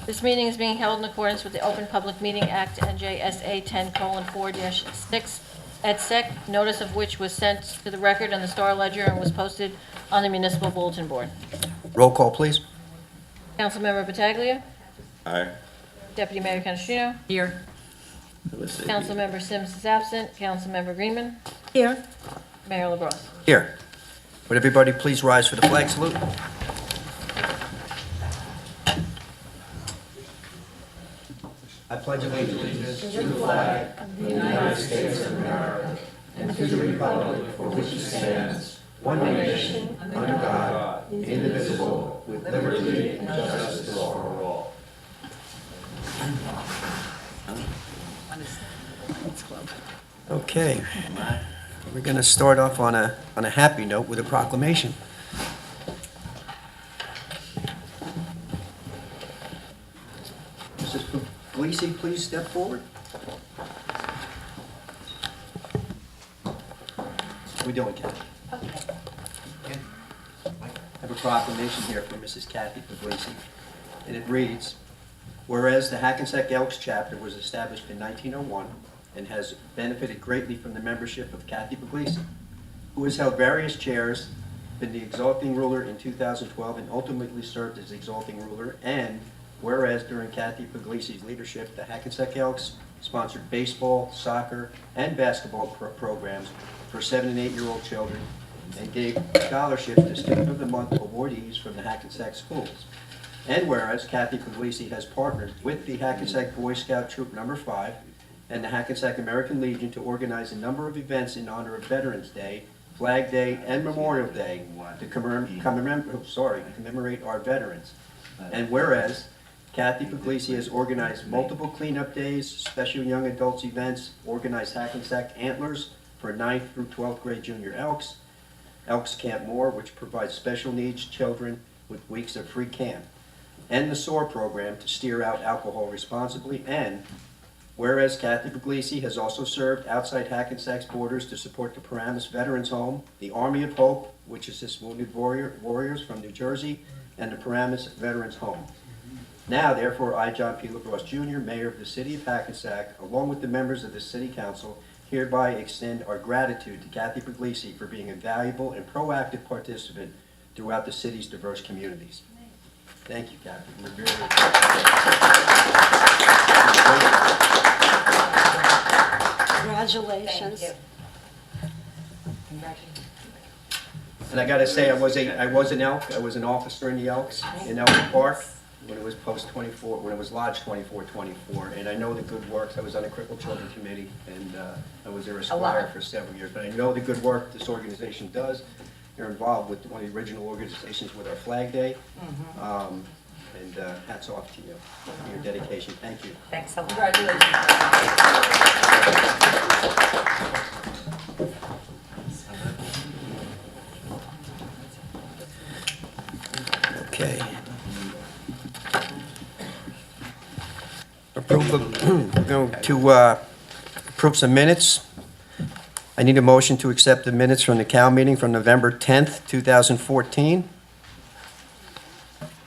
This meeting is being held in accordance with the Open Public Meeting Act, NJSA 10:4-6, et sec, notice of which was sent to the record on the Star Ledger and was posted on the municipal bulletin board. Roll call, please. Councilmember Pataglia. Aye. Deputy Mayor Canestrino. Here. Councilmember Sims is absent. Councilmember Greenman. Here. Mayor LaBrus. Here. Would everybody please rise for the flag salute? I pledge allegiance to the flag of the United States of America and to the republic for which it stands, one nation, under God, indivisible, with liberty and justice for all. Okay, we're going to start off on a happy note with a proclamation. Mrs. Puglisi, please step forward. How we doing, Kathy? Okay. I have a proclamation here for Mrs. Kathy Puglisi, and it reads, whereas the Hackensack Elks chapter was established in 1901 and has benefited greatly from the membership of Kathy Puglisi, who has held various chairs, been the exalting ruler in 2012 and ultimately served as exalting ruler, and whereas during Kathy Puglisi's leadership, the Hackensack Elks sponsored baseball, soccer, and basketball programs for 7 and 8-year-old children and gave scholarships to Student of the Month awardees from the Hackensack schools. And whereas Kathy Puglisi has partnered with the Hackensack Boy Scout Troop No. 5 and the Hackensack American Legion to organize a number of events in honor of Veterans Day, Flag Day, and Memorial Day to commemorate our veterans. And whereas Kathy Puglisi has organized multiple cleanup days, special young adults events, organized Hackensack Antlers for 9th through 12th grade junior Elks, Elks Camp More, which provides special needs children with weeks of free camp, and the SOAR program to steer out alcohol responsibly, and whereas Kathy Puglisi has also served outside Hackensack's borders to support the Paramus Veterans Home, the Army of Hope, which assists wounded warriors from New Jersey, and the Paramus Veterans Home. Now, therefore, I, John P. LaBrosse Jr., Mayor of the City of Hackensack, along with the members of the City Council, hereby extend our gratitude to Kathy Puglisi for being a valuable and proactive participant throughout the city's diverse communities. Thank you, Kathy. We're very Congratulations. And I got to say, I was an Elk. I was an officer in the Elks in Elk Park when it was post 24, when it was Lodge 2424. And I know the good work. I was on the Crippled Children Committee, and I was their esquire for several years. But I know the good work this organization does. They're involved with one of the original organizations with our Flag Day. And hats off to you for your dedication. Thank you. Thanks a lot. Okay. We're going to approve some minutes. I need a motion to accept the minutes from the COW meeting from November 10th, 2014.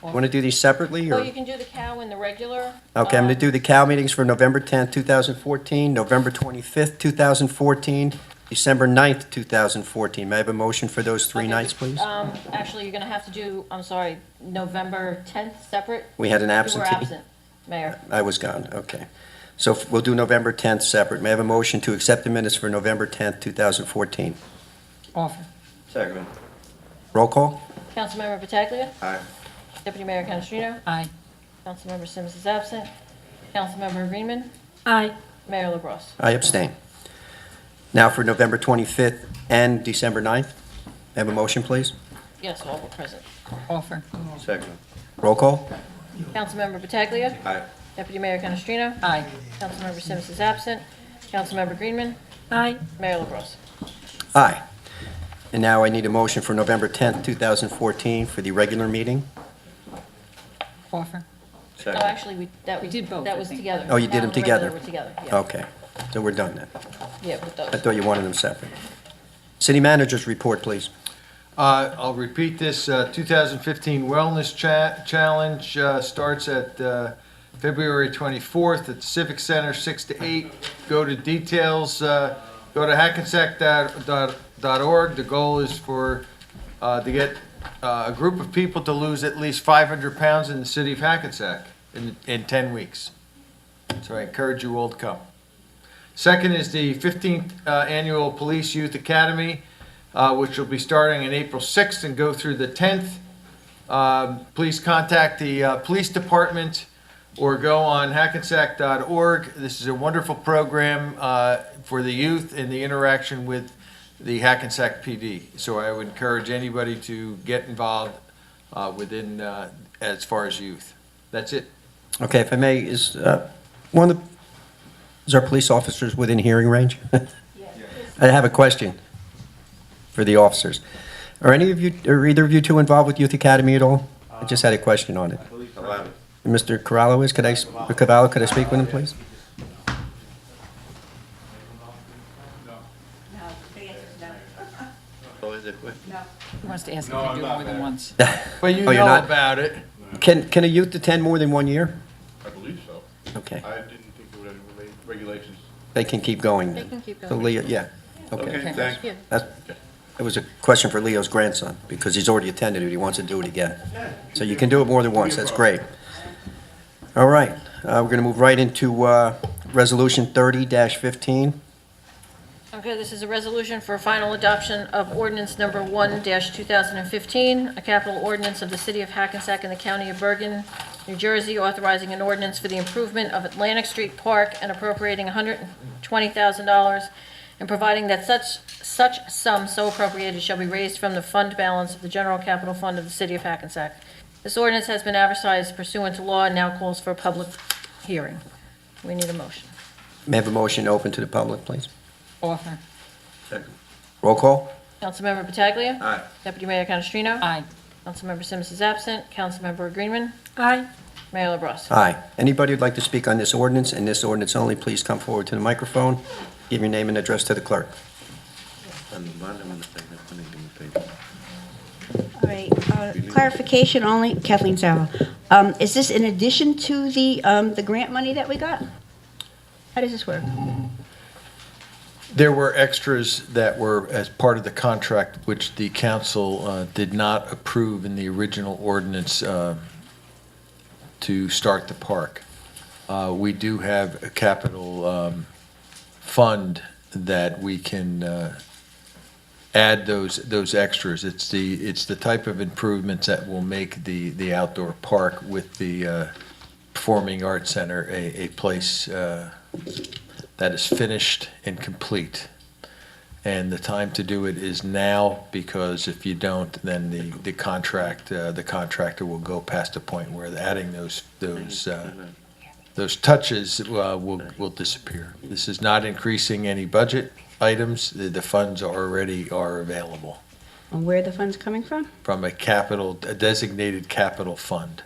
Want to do these separately? Oh, Or? you can do the cow and the regular. Okay, I'm going to do the COW meetings for November 10th, 2014, November 25th, 2014, December 9th, 2014. May I have a motion for those three Okay, nights, please? Actually, you're going to have to do, I'm sorry, November 10th separate. We had an You were absentee. absent, Mayor. I was gone, okay. So we'll do November 10th separate. May I have a motion to accept the minutes for November 10th, 2014? Offer. Second. Roll call? Councilmember Pataglia. Aye. Deputy Mayor Canestrino. Aye. Councilmember Sims is absent. Councilmember Greenman. Aye. Mayor LaBrus. I abstain. Now for November 25th and December 9th. May I have a motion, please? Yes, all were present. Offer. Second. Roll call? Councilmember Pataglia. Aye. Deputy Mayor Canestrino. Aye. Councilmember Sims is absent. Councilmember Greenman. Aye. Mayor LaBrus. Aye. And now I need a motion for November 10th, 2014 for the regular meeting. Offer. No, Second. actually, We did both, That I was think. together. Oh, you did Now them the regular together? were together, yeah. Okay, so we're done then. Yeah, with I those. thought you wanted them separate. City Manager's report, please. I'll repeat this, 2015 Wellness Challenge starts at February 24th at the Civic Center, 6 to 8. Go to details, go to hackensack.org. The goal is to get a group of people to lose at least 500 pounds in the city of Hackensack in 10 weeks. So I encourage you all to come. Second is the 15th Annual Police Youth Academy, which will be starting on April 6th and go through the 10th. Please contact the police department or go on hackensack.org. This is a wonderful program for the youth and the interaction with the Hackensack PD. So I would encourage anybody to get involved within as far as youth. That's it. Okay, if I may, is our police officers within hearing range? I have a question for the officers. Are either of you two involved with Youth Academy at all? I just had a question on it. Mr. Corallo is, could I speak with him, please? He wants to ask if you do it more than once. But you Oh, you're know not? about it. Can a youth attend more than 1 year? I believe so. Okay, I didn't think there were any regulations. they can keep going. They can keep So going. Leo, yeah, okay. Okay, thanks. Yeah. It was a question for Leo's grandson, because he's already attended it, he wants to do it again. So you can do it more than once, that's great. All right, we're going to move right into Resolution 30-15. Okay, this is a resolution for final adoption of ordinance number 1-2015, a capital ordinance of the city of Hackensack and the county of Bergen, New Jersey, authorizing an ordinance for the improvement of Atlantic Street Park and appropriating $120,000 and providing that such sum so appropriated shall be raised from the fund balance of the general capital fund of the city of Hackensack. This ordinance has been advertised pursuant to law and now calls for a public hearing. We need a motion. May I have a motion open to the public, please? Offer. Roll call? Councilmember Pataglia. Aye. Deputy Mayor Canestrino. Aye. Councilmember Sims is absent. Councilmember Greenman. Aye. Mayor LaBrus. Aye. Anybody who'd like to speak on this ordinance and this ordinance only, please come forward to the microphone. Give your name and address to the clerk. All right, clarification only, Kathleen Sauer. Is this in addition to the grant money that we got? How does this work? There were extras that were as part of the contract, which the council did not approve in the original ordinance to start the park. We do have a capital fund that we can add those extras. It's the type of improvements that will make the outdoor park with the Performing Arts Center a place that is finished and complete. And the time to do it is now, because if you don't, then the contractor will go past the point where adding those touches will disappear. This is not increasing any budget items. The funds already are available And where are the funds coming from? from a designated capital fund,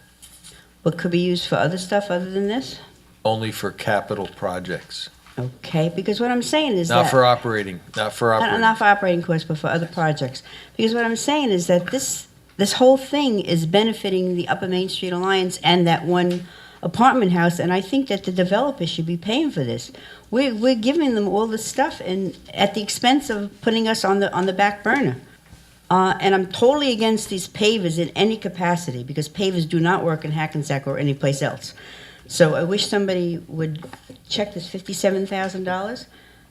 What could be used for other stuff other than this? only for capital projects, Okay, because what I'm saying is not that... for operating, not for operating. Not for operating costs, but for other projects. Because what I'm saying is that this whole thing is benefiting the Upper Main Street Alliance and that one apartment house, and I think that the developers should be paying for this. We're giving them all this stuff and at the expense of putting us on the back burner. And I'm totally against these pavers in any capacity, because pavers do not work in Hackensack or anyplace else. So I wish somebody would check this $57,000,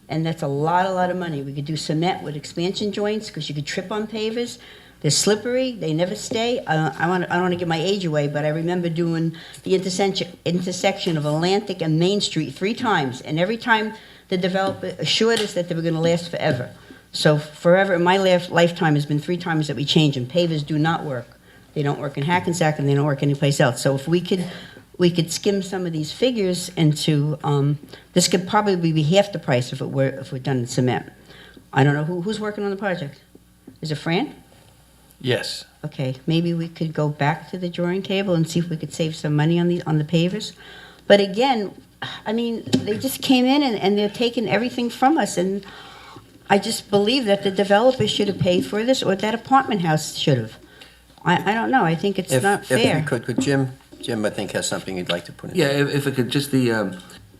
and that's a lot of money. We could do cement with expansion joints, because you could trip on pavers. They're slippery, they never stay. I don't want to give my age away, but I remember doing the intersection of Atlantic and Main Street 3 times, and every time the developer assured us that they were going to last forever. So forever, in my lifetime, has been 3 times that we change them. Pavers do not work. They don't work in Hackensack, and they don't work anyplace else. So if we could skim some of these figures into, this could probably be half the price if we're done in cement. I don't know, who's working on the project? Is it Fran? Yes. Okay, maybe we could go back to the drawing table and see if we could save some money on the pavers. But again, I mean, they just came in and they're taking everything from us, and I just believe that the developer should have paid for this, or that apartment house should have. I don't know, I think it's not fair. If we could Jim, Jim, I think, has something he'd like to put in. Yeah, if it could, just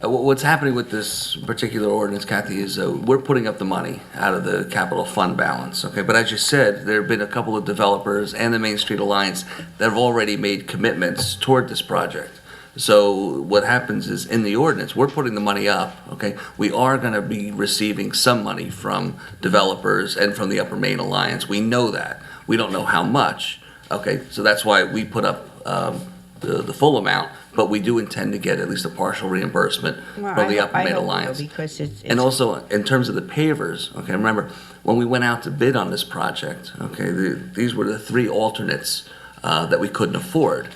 what's happening with this particular ordinance, Kathy, is we're putting up the money out of the capital fund balance, okay? But as you said, there have been a couple of developers and the Main Street Alliance that have already made commitments toward this project. So what happens is, in the ordinance, we're putting the money up, okay? We are gonna be receiving some money from developers and from the Upper Main Alliance. We know that. We don't know how much, okay? So that's why we put up the full amount, but we do intend to get at least a partial reimbursement Well, from the Upper I Main hope so, Alliance. because it's. And also, in terms of the pavers, okay, remember, when we went out to bid on this project, okay, these were the three alternates that we couldn't afford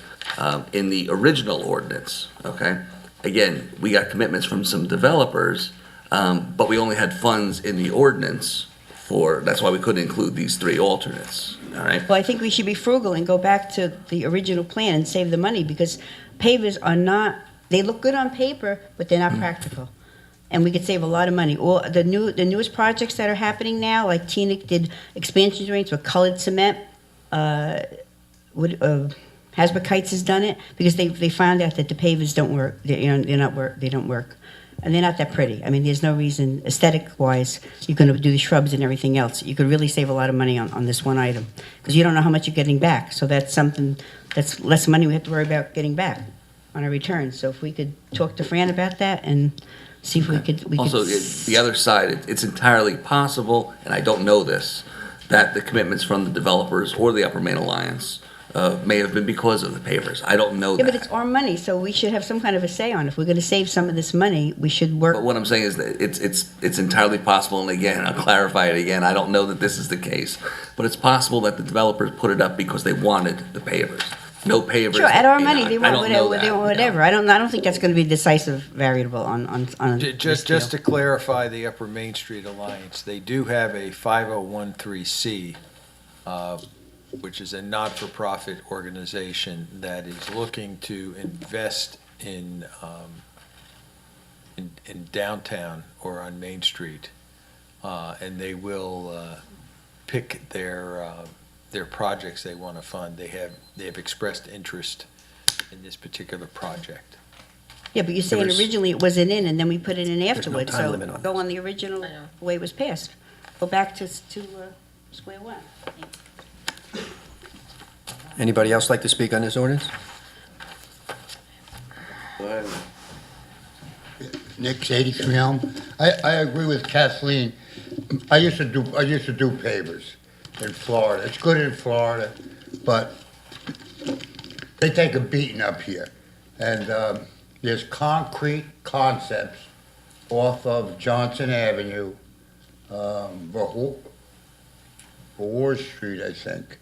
in the original ordinance, okay? Again, we got commitments from some developers, but we only had funds in the ordinance that's why we couldn't include these three alternates, all right? Well, I think we should be frugal and go back to the original plan and save the money, because pavers are not, they look good on paper, but they're not practical. And we could save a lot of money. Or the newest projects that are happening now, like Teaneck did expansion drains with colored cement. Hasbrook Heights has done it, because they found out that the pavers don't work. They don't work. And they're not that pretty. I mean, there's no reason, aesthetic-wise, you're going to do the shrubs and everything else. You could really save a lot of money on this one item, because you don't know how much you're getting back. So that's something, that's less money we have to worry about getting back on a return. So if we could talk to Fran about that and see if we could. Also, the other side, it's entirely possible, and I don't know this, that the commitments from the developers or the Upper Main Alliance may have been because of the pavers. I don't know Yeah, that. but it's our money, so we should have some kind of a say on it. If we're going to save some of this money, we should work. But what I'm saying is that it's entirely possible, and again, I'll clarify it again, I don't know that this is the case, but it's possible that the developers put it up because they wanted the pavers. No pavers. Sure, at our you know, money, they I want don't know whatever. They that, want you know. whatever. I don't think that's going to be a decisive variable on this Just deal. to clarify the Upper Main Street Alliance, they do have a 5013C, which is a not-for-profit organization that is looking to invest in downtown or on Main Street, and they will pick their projects they want to fund. They have expressed interest in this particular project. Yeah, but you're saying was- originally it wasn't in, and then we put it in afterwards. time So limit on go this. on the original I know. way it was passed. Go back to square one. Anybody else like to speak on this ordinance? Nick's 83 Elm. I agree with Kathleen. I used to do pavers in Florida. It's good in Florida, but they take a beating up here. And there's concrete concepts off of Johnson Avenue, Verhoor Street, I think.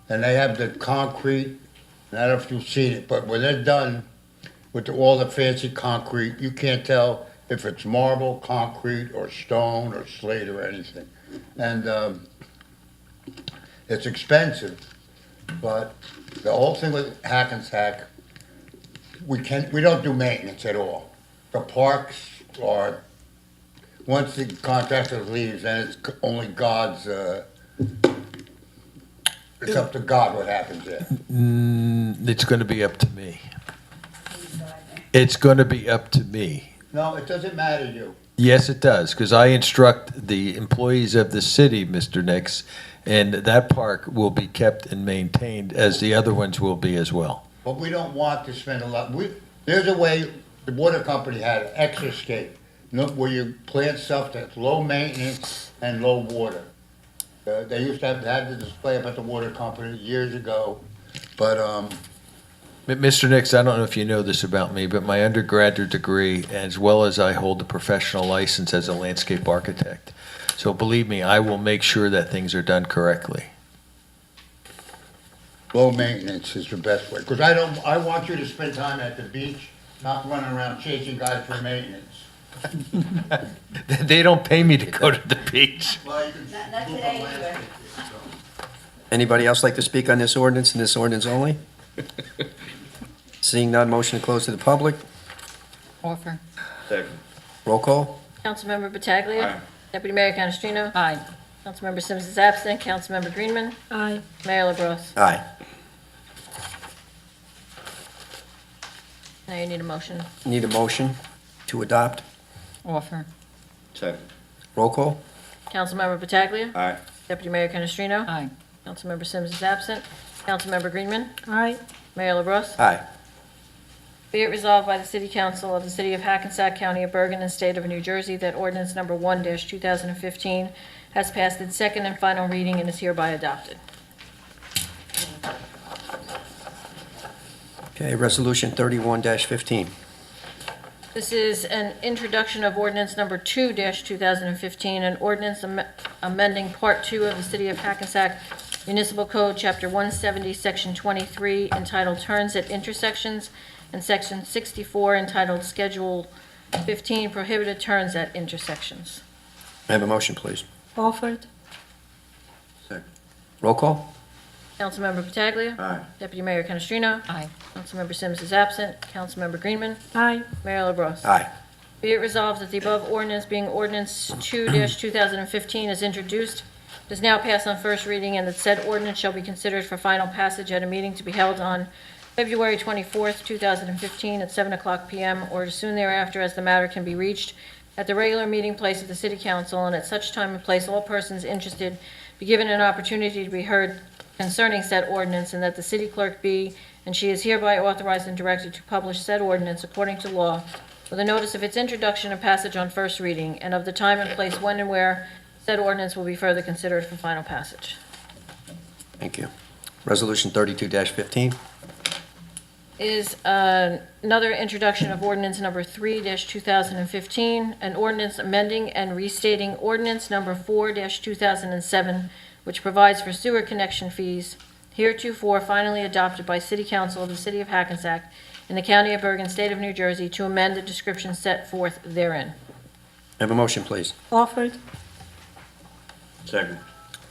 And they have the concrete, I don't know if you've seen it, but when they're done with all the fancy concrete, you can't tell if it's marble, concrete, or stone, or slate, or anything. And it's expensive, but the whole thing with Hackensack, we don't do maintenance at all. The parks are, once the contractor leaves, then it's only God's, it's up to God what happens there. It's going to be up to me. It's going to be up to me. No, it doesn't matter to you. Yes, it does, because I instruct the employees of the city, Mr. Nix, and that park will be kept and maintained as the other ones will be as well. But we don't want to spend a lot. There's a way, the water company had Exerscape, where you plant stuff that's low maintenance and low water. They used to had the display up at the water company years ago, but Mr. Nix, I don't know if you know this about me, but my undergraduate degree, as well as I hold a professional license as a landscape architect. So believe me, I will make sure that things are done correctly. low maintenance is the best way. Because I want you to spend time at the beach, not running around chasing guys for maintenance. They don't pay me to go to the beach. Well, you can Not today, either. Anybody else like to speak on this ordinance and this ordinance only? Seeing none, motion to close to the public. Offer. Roll call. Councilmember Pataglia. Aye. Deputy Mayor Canestrino. Aye. Councilmember Sims is absent. Councilmember Greenman. Aye. Mayor LaBrus. Aye. Now you need a motion. Need a motion to adopt? Offer. Second. Roll call? Councilmember Pataglia. Aye. Deputy Mayor Canestrino. Aye. Councilmember Sims is absent. Councilmember Greenman. Aye. Mayor LaBrus. Aye. Be it resolved by the City Council of the City of Hackensack County of Bergen and State of New Jersey that ordinance number 1-2015 has passed its second and final reading and is hereby adopted. Okay, resolution 31-15. This is an introduction of ordinance number 2-2015, an ordinance amending Part 2 of the City of Hackensack Municipal Code, Chapter 170, Section 23, entitled Turns at Intersections, and Section 64, entitled Schedule 15, Prohibited Turns at Intersections. May I have a motion, please? Offered. Second. Roll call? Councilmember Pataglia. Aye. Deputy Mayor Canestrino. Aye. Councilmember Sims is absent. Councilmember Greenman. Aye. Mayor LaBrus. Aye. Be it resolved that the above ordinance, being ordinance 2-2015, is introduced, does now pass on first reading, and that said ordinance shall be considered for final passage at a meeting to be held on February 24th, 2015, at 7:00 p.m. or as soon thereafter as the matter can be reached at the regular meeting place of the City Council, and at such time and place all persons interested be given an opportunity to be heard concerning said ordinance, and that the city clerk be, and she is hereby authorized and directed to publish said ordinance according to law with a notice of its introduction and passage on first reading, and of the time and place when and where said ordinance will be further considered for final passage. Thank you. Resolution 32-15. Is another introduction of ordinance number 3-2015, an ordinance amending and restating ordinance number 4-2007, which provides for sewer connection fees, heretofore finally adopted by City Council of the City of Hackensack in the County of Bergen, State of New Jersey, to amend the description set forth therein. May I have a motion, please? Offered. Second.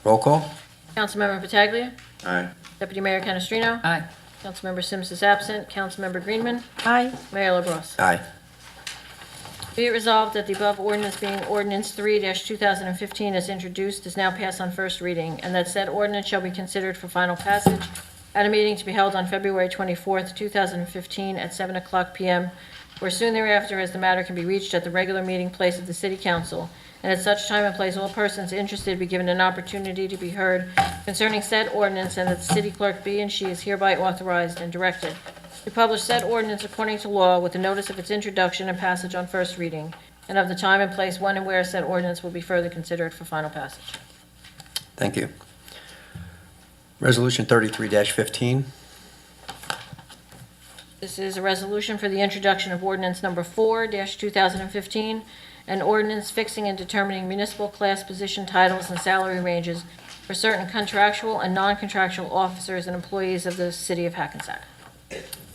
Roll call? Councilmember Pataglia. Aye. Deputy Mayor Canestrino. Aye. Councilmember Sims is absent. Councilmember Greenman. Aye. Mayor LaBrus. Aye. Be it resolved that the above ordinance, being ordinance 3-2015, as introduced, is now passed on first reading, and that said ordinance shall be considered for final passage at a meeting to be held on February 24th, 2015, at 7:00 p.m., or soon thereafter as the matter can be reached at the regular meeting place of the City Council, and at such time and place all persons interested be given an opportunity to be heard concerning said ordinance, and that the city clerk be and she is hereby authorized and directed to publish said ordinance according to law with a notice of its introduction and passage on first reading, and of the time and place when and where said ordinance will be further considered for final passage. Thank you. Resolution 33-15. This is a resolution for the introduction of ordinance number 4-2015, an ordinance fixing and determining municipal class position titles and salary ranges for certain contractual and non-contractual officers and employees of the City of Hackensack.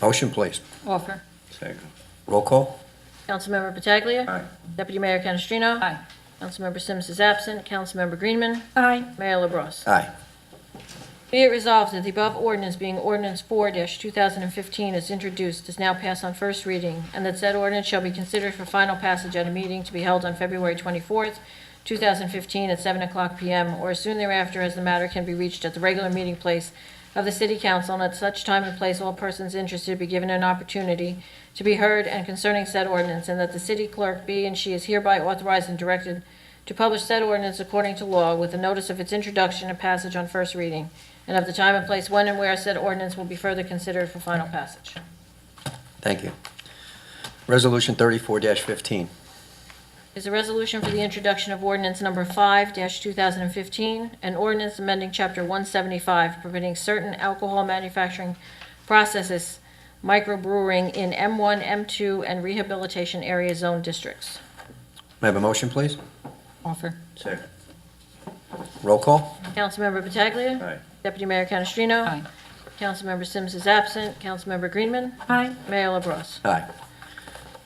Motion, please. Offer. Second. Roll call? Councilmember Pataglia. Aye. Deputy Mayor Canestrino. Aye. Councilmember Sims is absent. Councilmember Greenman. Aye. Mayor LaBrus. Aye. Be it resolved that the above ordinance, being ordinance 4-2015, is introduced, is now passed on first reading, and that said ordinance shall be considered for final passage at a meeting to be held on February 24th, 2015, at 7:00 p.m., or as soon thereafter as the matter can be reached at the regular meeting place of the City Council, and at such time and place all persons interested be given an opportunity to be heard and concerning said ordinance, and that the city clerk be and she is hereby authorized and directed to publish said ordinance according to law with a notice of its introduction and passage on first reading, and of the time and place when and where said ordinance will be further considered for final passage. Thank you. Resolution 34-15. Is a resolution for the introduction of ordinance number 5-2015, an ordinance amending Chapter 175, permitting certain alcohol manufacturing processes, microbrewing in M1, M2, and rehabilitation area zone districts. May I have a motion, please? Offer. Second. Roll call? Councilmember Pataglia. Aye. Deputy Mayor Canestrino. Aye. Councilmember Sims is absent. Councilmember Greenman. Aye. Mayor LaBrus. Aye.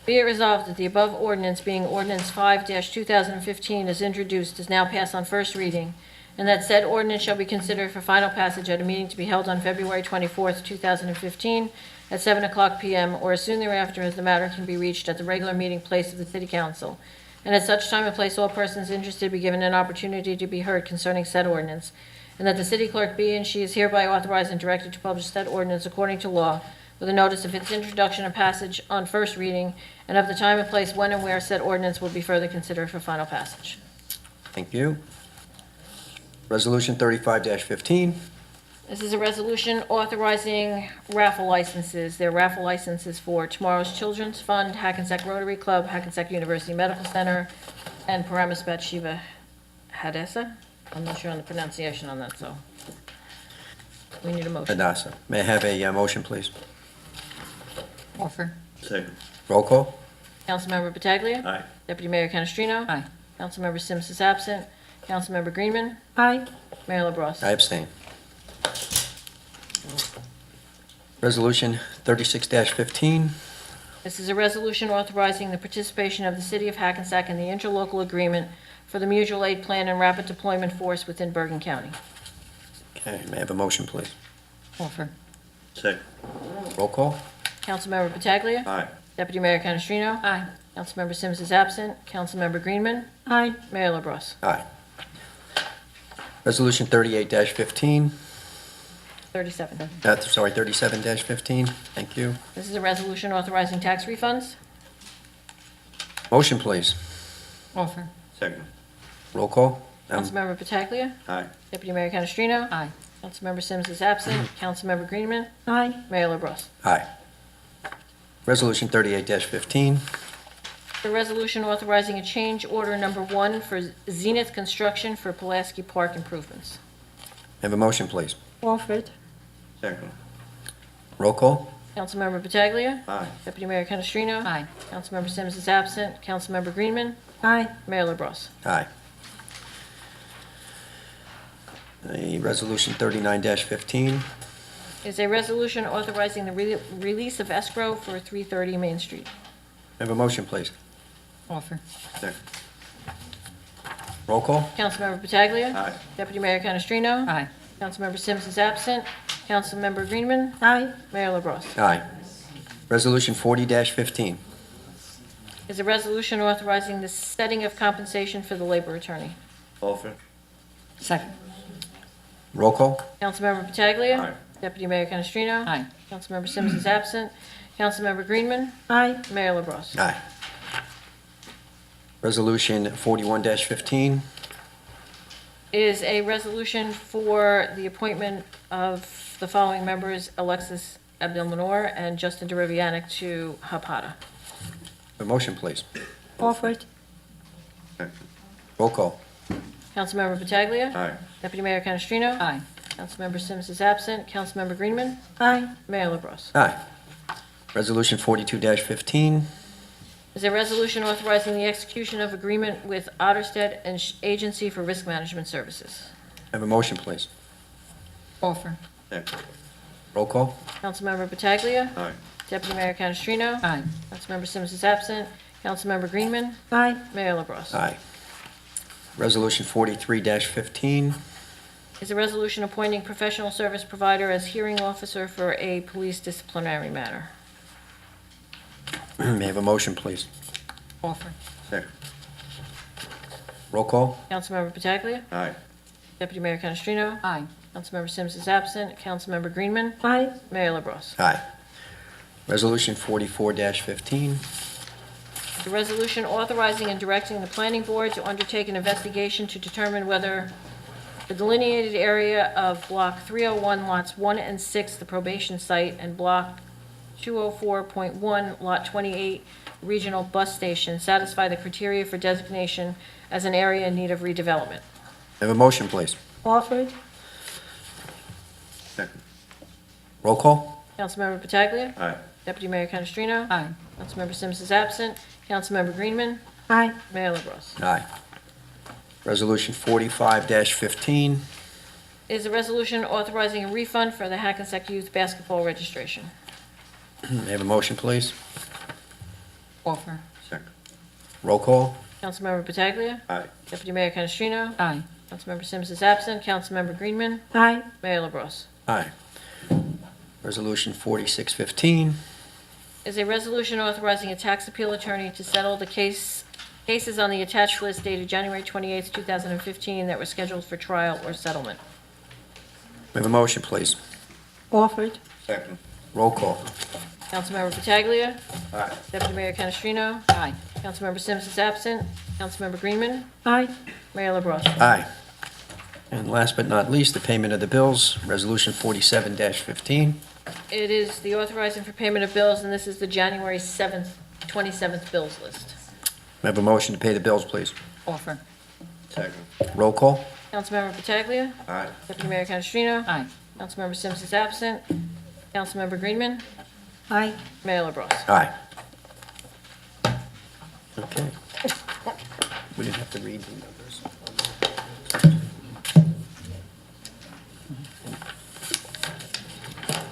Be it resolved that the above ordinance, being ordinance 5-2015, is introduced, is now passed on first reading, and that said ordinance shall be considered for final passage at a meeting to be held on February 24th, 2015, at 7:00 p.m., or as soon thereafter as the matter can be reached at the regular meeting place of the City Council, and at such time and place all persons interested be given an opportunity to be heard concerning said ordinance, and that the city clerk be and she is hereby authorized and directed to publish said ordinance according to law with a notice of its introduction and passage on first reading, and of the time and place when and where said ordinance will be further considered for final passage. Thank you. Resolution 35-15. This is a resolution authorizing raffle licenses. They're raffle licenses for Tomorrow's Children's Fund, Hackensack Rotary Club, Hackensack University Medical Center, and Paramus Bat Shiva Hadassah. I'm not sure on the pronunciation on that, so we need a motion. Hadassah. May I have a motion, please? Offer. Second. Roll call? Councilmember Pataglia. Aye. Deputy Mayor Canestrino. Aye. Councilmember Sims is absent. Councilmember Greenman. Aye. Mayor LaBrus. I abstain. Resolution 36-15. This is a resolution authorizing the participation of the City of Hackensack in the interlocal agreement for the mutual aid plan and rapid deployment force within Bergen County. Okay, may I have a motion, please? Offer. Second. Roll call? Councilmember Pataglia. Aye. Deputy Mayor Canestrino. Aye. Councilmember Sims is absent. Councilmember Greenman. Aye. Mayor LaBrus. Aye. Resolution 38-15. 37. Sorry, 37-15. Thank you. This is a resolution authorizing tax refunds. Motion, please. Offer. Second. Roll call? Councilmember Pataglia. Aye. Deputy Mayor Canestrino. Aye. Councilmember Sims is absent. Councilmember Greenman. Aye. Mayor LaBrus. Aye. Resolution 38-15. The resolution authorizing a change order number 1 for Zenith Construction for Pulaski Park improvements. Have a motion, please. Offered. Second. Roll call? Councilmember Pataglia. Aye. Deputy Mayor Canestrino. Aye. Councilmember Sims is absent. Councilmember Greenman. Aye. Mayor LaBrus. Aye. A resolution 39-15. Is a resolution authorizing the release of escrow for 330 Main Street. Have a motion, please. Offer. Second. Roll call? Councilmember Pataglia. Aye. Deputy Mayor Canestrino. Aye. Councilmember Sims is absent. Councilmember Greenman. Aye. Mayor LaBrus. Aye. Resolution 40-15. Is a resolution authorizing the setting of compensation for the labor attorney. Offer. Second. Roll call? Councilmember Pataglia. Aye. Deputy Mayor Canestrino. Aye. Councilmember Sims is absent. Councilmember Greenman. Aye. Mayor LaBrus. Aye. Resolution 41-15. Is a resolution for the appointment of the following members, Alexis Abdelmanor and Justin DeRivianic to HAPATA. A motion, please. Offered. Second. Roll call? Councilmember Pataglia. Aye. Deputy Mayor Canestrino. Aye. Councilmember Sims is absent. Councilmember Greenman. Aye. Mayor LaBrus. Aye. Resolution 42-15. Is a resolution authorizing the execution of agreement with Otterstedt and Agency for Risk Management Services. Have a motion, please. Offer. Second. Roll call? Councilmember Pataglia. Aye. Deputy Mayor Canestrino. Aye. Councilmember Sims is absent. Councilmember Greenman. Aye. Mayor LaBrus. Aye. Resolution 43-15. Is a resolution appointing professional service provider as hearing officer for a police disciplinary matter. May I have a motion, please? Offer. Second. Roll call? Councilmember Pataglia. Aye. Deputy Mayor Canestrino. Aye. Councilmember Sims is absent. Councilmember Greenman. Aye. Mayor LaBrus. Aye. Resolution 44-15. The resolution authorizing and directing the planning board to undertake an investigation to determine whether the delineated area of Block 301, Lots 1 and 6, the probation site, and Block 204.1, Lot 28, Regional Bus Station, satisfy the criteria for designation as an area in need of redevelopment. Have a motion, please. Offered. Second. Roll call? Councilmember Pataglia. Aye. Deputy Mayor Canestrino. Aye. Councilmember Sims is absent. Councilmember Greenman. Aye. Mayor LaBrus. Aye. Resolution 45-15. Is a resolution authorizing a refund for the Hackensack Youth Basketball registration. May I have a motion, please? Offer. Second. Roll call? Councilmember Pataglia. Aye. Deputy Mayor Canestrino. Aye. Councilmember Sims is absent. Councilmember Greenman. Aye. Mayor LaBrus. Aye. Resolution 46-15. Is a resolution authorizing a tax appeal attorney to settle the cases on the attached list dated January 28, 2015 that were scheduled for trial or settlement. May I have a motion, please? Offered. Second. Roll call. Councilmember Pataglia. Aye. Deputy Mayor Canestrino. Aye. Councilmember Sims is absent. Councilmember Greenman. Aye. Mayor LaBrus. Aye. And last but not least, the payment of the bills, Resolution 47-15. It is the authorizing for payment of bills, and this is the January 7th, 27th bills list. May I have a motion to pay the bills, please? Offer. Second. Roll call. Councilmember Pataglia. Aye. Deputy Mayor Canestrino. Aye. Councilmember Sims is absent. Councilmember Greenman. Aye. Mayor LaBrus. Aye. Okay. We didn't have to read the numbers.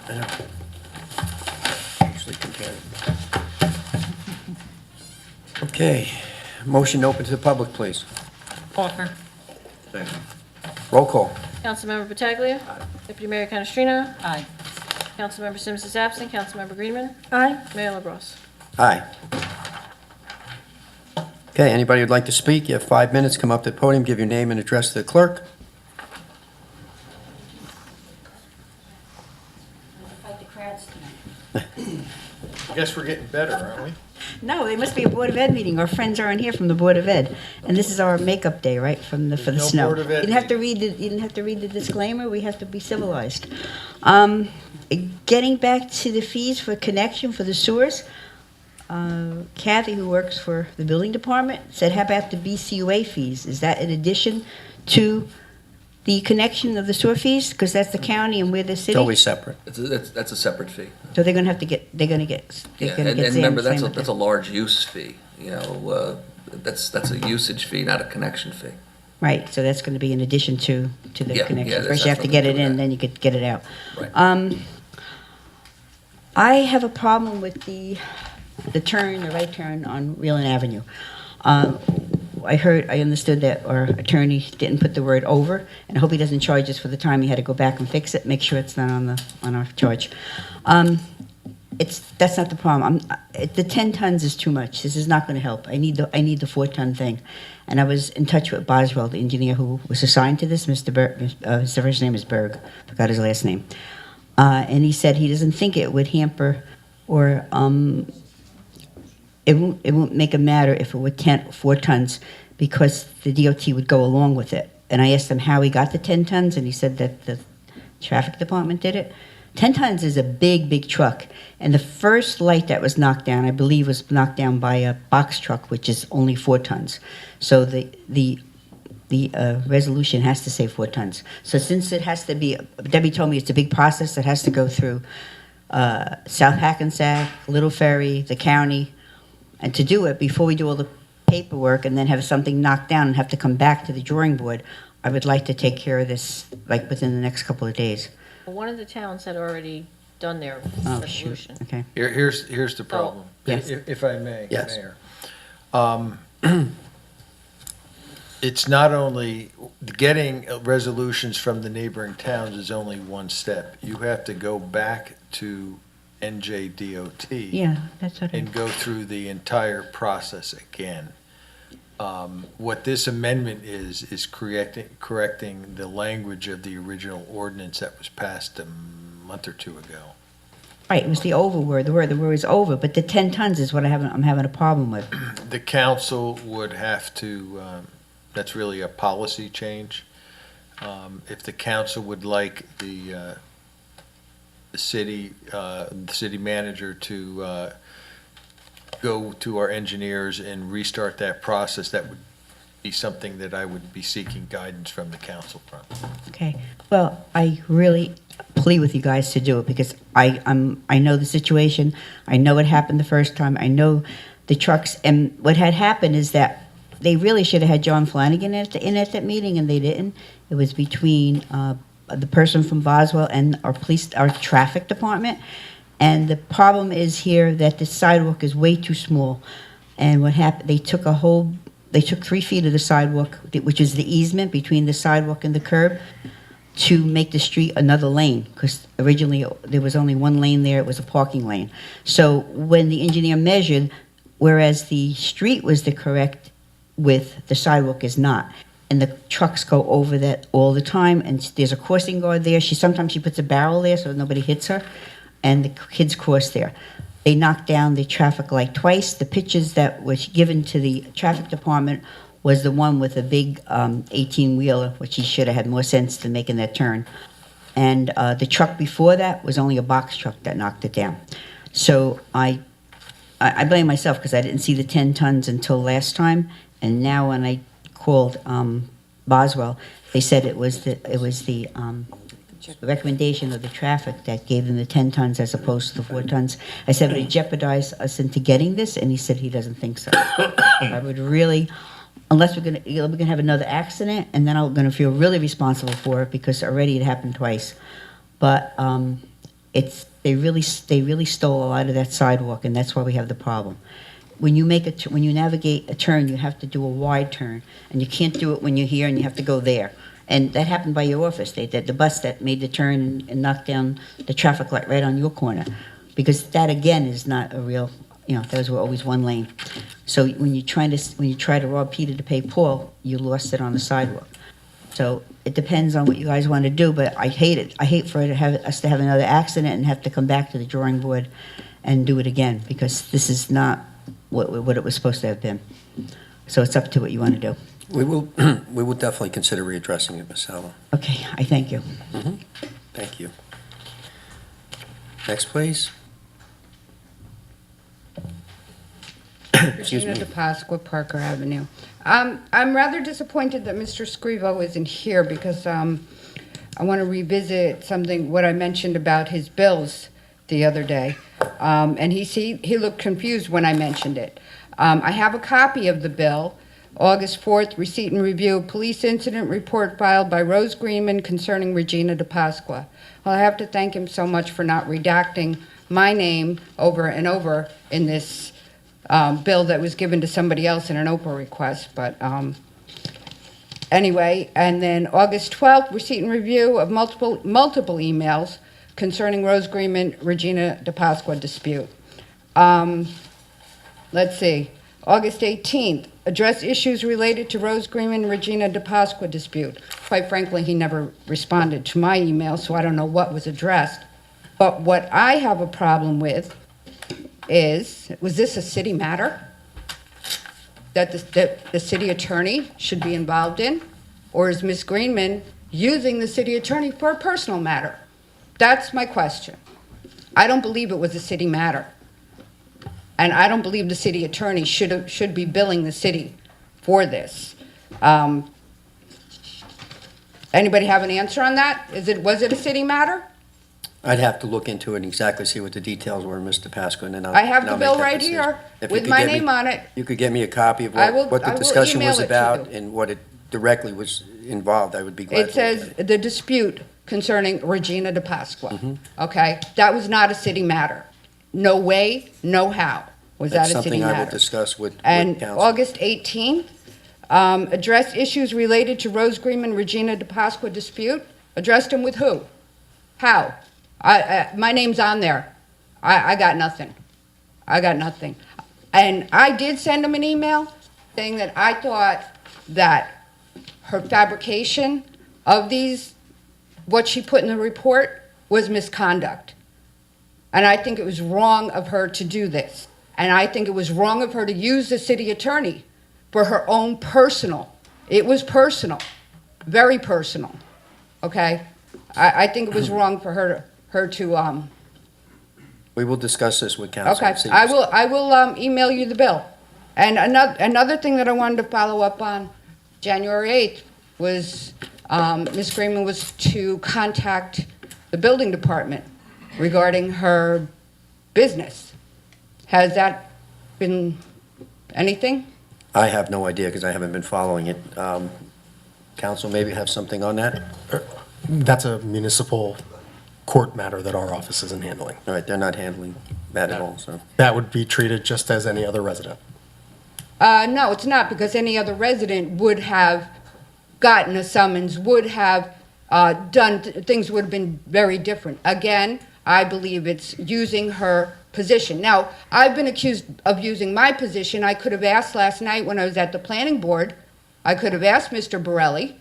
I know. Usually compare them. Okay, motion open to the public, please. Offer. Second. Roll call. Councilmember Pataglia. Deputy Mayor Canestrino. Aye. Councilmember Sims is absent. Councilmember Greenman. Aye. Mayor LaBrus. Aye. Okay, anybody who'd like to speak, you have 5 minutes, come up to the podium, give your name and address to the clerk. I guess we're getting better, aren't we? No, there must be a Board of Ed meeting. Our friends aren't here from the Board of Ed. And this is our makeup day, right, for the There's no snow. Board of Ed You didn't have to read the disclaimer. We have to be civilized. Getting back to the fees for connection for the sewers, Kathy, who works for the building department, said, how about the BCUA fees? Is that in addition to the connection of the sewer fees? Because that's the county and we're the It's city. always separate. That's a separate fee. So they're gonna get Yeah, and same remember, that's with a large use fee, you know, that's a usage fee, not a connection fee. Right, so that's gonna be in addition to the Yeah, connection. yeah, First you have to that's get what it we're in, doing. then you could get it out. Right. I have a problem with the right turn on Reelin Avenue. I understood that our attorney didn't put the word over, and I hope he doesn't charge us for the time he had to go back and fix it, make sure it's not on our charge. That's not the problem. The 10 tons is too much. This is not gonna help. I need the 4-ton thing. And I was in touch with Boswell, the engineer who was assigned to this, Mr. Berg, his first name is Berg, forgot his last name. And he said he doesn't think it would hamper or, it won't make a matter if it were 4 tons because the DOT would go along with it. And I asked him how he got the 10 tons, and he said that the traffic department did it. 10 tons is a big, big truck. And the first light that was knocked down, I believe, was knocked down by a box truck, which is only 4 tons. So the resolution has to say 4 tons. So since it has to be, Debbie told me it's a big process, it has to go through South Hackensack, Little Ferry, the county, and to do it, before we do all the paperwork and then have something knocked down and have to come back to the drawing board, I would like to take care of this, like, within the next couple of days. One of the towns had already done their Oh, shoot, resolution. okay. Here's the problem, Yes. if I may, Yes. Mayor. It's not only, getting resolutions from the neighboring towns is only one step. You have to go back to NJDOT. Yeah, that's what And go through the entire process again. What this amendment is correcting the language of the original ordinance that was passed a month or two ago. Right, it was the over word, the word is over, but the 10 tons is what I'm having a problem with. The council would have to, that's really a policy change. If the council would like the city manager to go to our engineers and restart that process, that would be something that I would be seeking guidance from the council from. Okay, well, I really plead with you guys to do it because I know the situation. I know what happened the first time. I know the trucks, and what had happened is that they really should have had John Flanagan in at that meeting, and they didn't. It was between the person from Boswell and our traffic department. And the problem is here that the sidewalk is way too small. And what happened, they took 3 feet of the sidewalk, which is the easement between the sidewalk and the curb, to make the street another lane, because originally there was only 1 lane there, it was a parking lane. So when the engineer measured, whereas the street was the correct width, the sidewalk is not. And the trucks go over that all the time, and there's a crossing guard there. Sometimes she puts a barrel there so nobody hits her. and the kids cross there. They knocked down the traffic light twice. The pictures that was given to the traffic department was the one with a big 18-wheeler, which he should have had more sense than making that turn. And the truck before that was only a box truck that knocked it down. So I blame myself because I didn't see the 10 tons until last time, and now when I called Boswell, they said it was the recommendation of the traffic that gave them the 10 tons as opposed to the 4 tons. I said, would it jeopardize us into getting this? And he said he doesn't think so. I would really, unless we're gonna have another accident, and then I'm gonna feel really responsible for it because already it happened twice. But they really stole a lot of that sidewalk, and that's why we have the problem. When you when you navigate a turn, you have to do a wide turn, and you can't do it when you're here and you have to go there. And that happened by your office. The bus that made the turn and knocked down the traffic light right on your corner. Because that, again, is not a real, those were always one lane. So when you try to rob Peter to pay Paul, you lost it on the sidewalk. So it depends on what you guys want to do, but I hate it. I hate for us to have another accident and have to come back to the drawing board and do it again, because this is not what it was supposed to have been. So it's up to what you want to do. We will definitely consider readdressing it, Ms. Salvo. Okay, I thank you. Thank you. Next, please. Excuse Regina me. DePasqua, Parker Avenue. I'm rather disappointed that Mr. Scrivo isn't here because I want to revisit what I mentioned about his bills the other day. And he looked confused when I mentioned it. I have a copy of the bill. August 4th, receipt and review, police incident report filed by Rose Greenman concerning Regina DePasqua. Well, I have to thank him so much for not redacting my name over and over in this bill that was given to somebody else in an Oprah request. But anyway, and then August 12th, receipt and review of multiple emails concerning Rose Greenman, Regina DePasqua dispute. Let's see. August 18th, address issues related to Rose Greenman and Regina DePasqua dispute. Quite frankly, he never responded to my email, so I don't know what was addressed. But what I have a problem with is, was this a city matter that the city attorney should be involved in? Or is Ms. Greenman using the city attorney for a personal matter? That's my question. I don't believe it was a city matter. And I don't believe the city attorney should be billing the city for this. Anybody have an answer on that? Was it a city matter? I'd have to look into it and exactly see what the details were, Mr. Pasqua, and then I have the I'll bill make that right decision. here If you with could my get me- name on it. You could get me a copy of I will what the discussion email was it to about you. and what it directly was involved. I would be glad to It look says at it. the dispute concerning Regina DePasqua. Mm-hmm. Okay? That was not a city matter. No way, no how was that That's a city something I will matter. discuss with And council. August 18th, address issues related to Rose Greenman, Regina DePasqua dispute. Addressed them with who? How? My name's on there. I got nothing. I got nothing. And I did send him an email saying that I thought that her fabrication of what she put in the report was misconduct. And I think it was wrong of her to do this. And I think it was wrong of her to use the city attorney for her own personal. It was personal, very personal, okay? I think it was wrong for her to We will discuss this with council. okay, and see- I will email you the bill. And another thing that I wanted to follow up on, January 8th, was Ms. Greenman was to contact the building department regarding her business. Has that been anything? I have no idea because I haven't been following it. Council maybe have something on that? That's a municipal court matter that our office isn't handling. All right, they're not handling that at all, so. That would be treated just as any other resident. No, it's not, because any other resident would have gotten a summons, would have things would have been very different. Again, I believe it's using her position. Now, I've been accused of using my position. I could have asked last night when I was at the planning board, I could have asked Mr. Borelli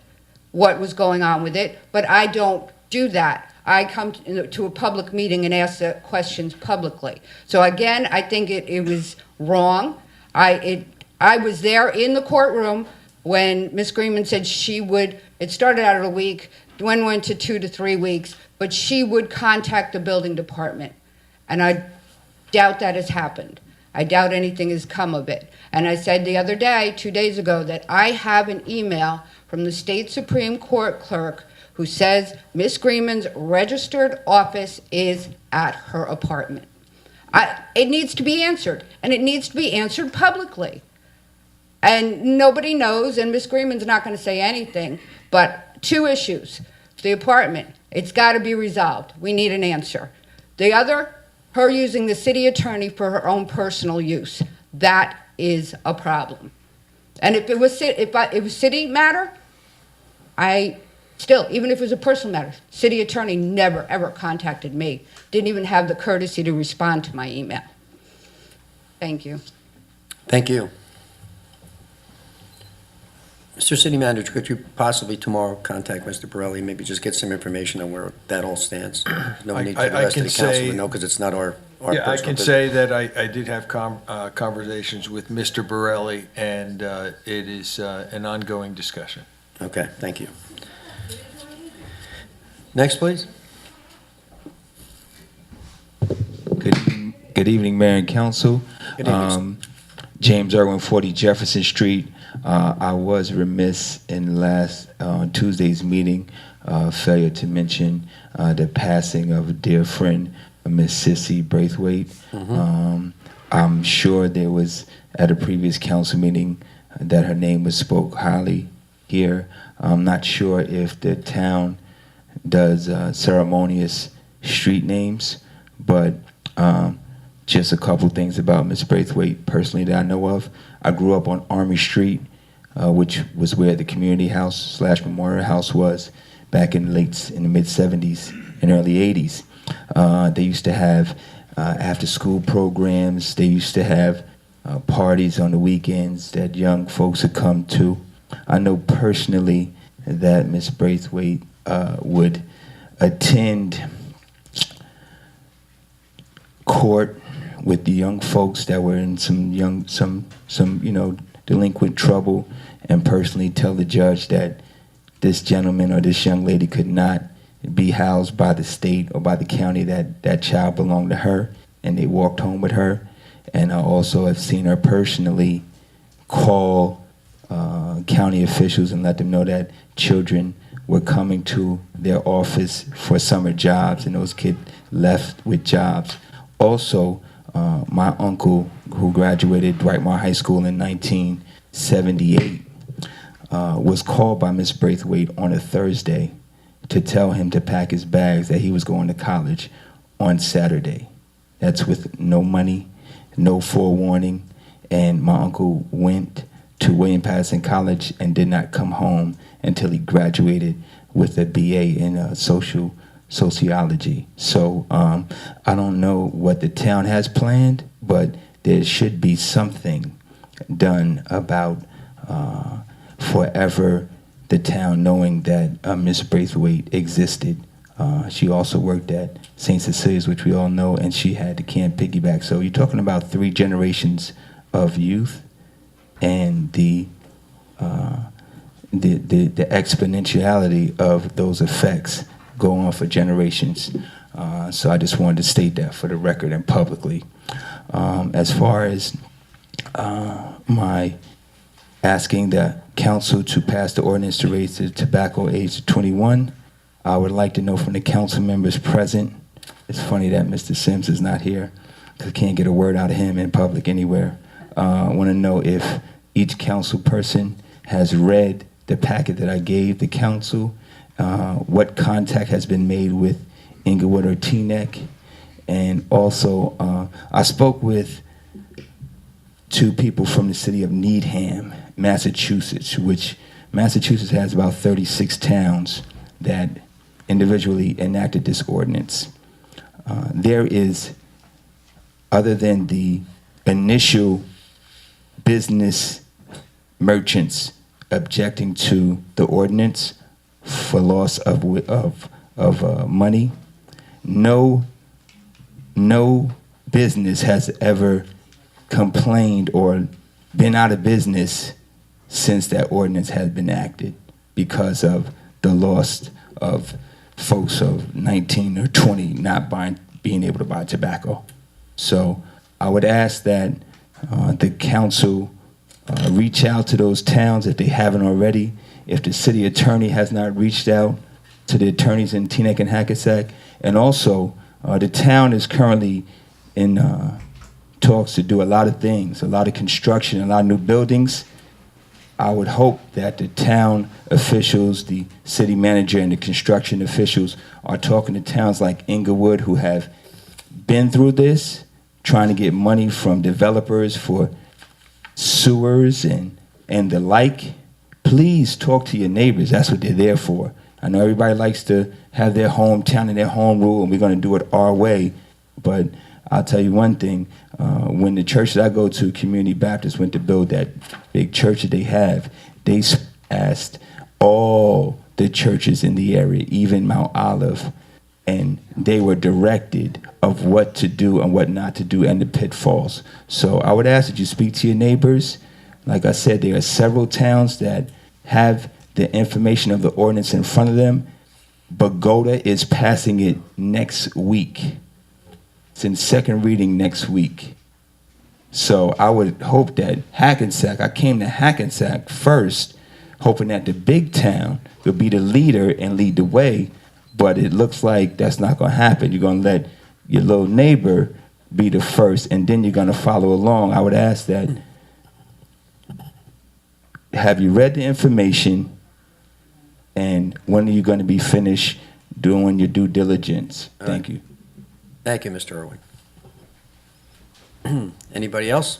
what was going on with it, but I don't do that. I come to a public meeting and ask the questions publicly. So again, I think it was wrong. I was there in the courtroom when Ms. Greenman said she would, it started out at a week, then went to 2 to 3 weeks, but she would contact the building department. And I doubt that has happened. I doubt anything has come of it. And I said the other day, 2 days ago, that I have an email from the state Supreme Court clerk who says Ms. Greenman's registered office is at her apartment. It needs to be answered, and it needs to be answered publicly. And nobody knows, and Ms. Greenman's not going to say anything, but 2 issues. The apartment, it's got to be resolved. We need an answer. The other, her using the city attorney for her own personal use. That is a problem. And if it was city matter, even if it was a personal matter, city attorney never, ever contacted me. Didn't even have the courtesy to respond to my email. Thank you. Thank you. Mr. City Manager, could you possibly tomorrow contact Mr. Borelli, maybe just get some information on where that all stands? No need for the rest of the council to know, because it's not our Yeah, I personal can business. say that I did have conversations with Mr. Borelli, and it is an ongoing discussion. Okay, thank you. Next, please. Good evening, Mayor and Council. Good evening, James Irwin, 40 Jefferson Street. I was remiss in last Tuesday's meeting, failure to mention the passing of a dear friend, Miss Sissy Braithwaite. I'm sure there was at a previous council meeting that her name was spoke highly here. I'm not sure if the town does ceremonious street names, but just a couple things about Miss Braithwaite personally that I know of. I grew up on Army Street, which was where the community house / memorial house was back in the mid 70s and early 80s. They used to have after school programs. They used to have parties on the weekends that young folks would come to. I know personally that Miss Braithwaite would attend court with the young folks that were in some delinquent trouble, and personally tell the judge that this gentleman or this young lady could not be housed by the state or by the county, that that child belonged to her, and they walked home with her. And I also have seen her personally call county officials and let them know that children were coming to their office for summer jobs, and those kids left with jobs. Also, my uncle, who graduated Dwightmore High School in 1978, was called by Miss Braithwaite on a Thursday to tell him to pack his bags, that he was going to college on Saturday. That's with no money, no forewarning, and my uncle went to William Patterson College and did not come home until he graduated with a BA in sociology. So I don't know what the town has planned, but there should be something done about forever the town knowing that Miss Braithwaite existed. She also worked at St. Cecilia's, which we all know, and she had the Camp Piggyback. So you're talking about 3 generations of youth, and the exponentiality of those effects go on for generations. So I just wanted to state that for the record and publicly. As far as my asking the council to pass the ordinance to raise the tobacco age to 21, I would like to know from the council members present. It's funny that Mr. Sims is not here, because I can't get a word out of him in public anywhere. I want to know if each council person has read the packet that I gave the council, what contact has been made with Inglewood or Teaneck, and also I spoke with 2 people from the city of Needham, Massachusetts, which Massachusetts has about 36 towns that individually enacted this ordinance. There is, other than the initial business merchants objecting to the ordinance for loss of of money. No business has ever complained or been out of business since that ordinance has been acted because of the loss of folks of 19 or 20 not being able to buy tobacco. So I would ask that the council reach out to those towns if they haven't already. If the city attorney has not reached out to the attorneys in Teaneck and Hackensack. And also, the town is currently in talks to do a lot of things, a lot of construction, a lot of new buildings. I would hope that the town officials, the city manager, and the construction officials are talking to towns like Inglewood who have been through this, trying to get money from developers for sewers and the like. Please talk to your neighbors. That's what they're there for. I know everybody likes to have their hometown and their home rule, and we're going to do it our way. But I'll tell you one thing. When the church that I go to, Community Baptist, went to build that big church that they have, they asked all the churches in the area, even Mount Olive, and they were directed of what to do and what not to do and the pitfalls. So I would ask that you speak to your neighbors. Like I said, there are several towns that have the information of the ordinance in front of them. Bogota is passing it next week. It's in second reading next week. So I would hope that Hackensack, I came to Hackensack first, hoping that the big town would be the leader and lead the way, but it looks like that's not going to happen. You're going to let your little neighbor be the first, and then you're going to follow along. I would ask that, have you read the information, and when are you going to be finished doing your due diligence? Thank you. Thank you, Mr. Irwin. Anybody else?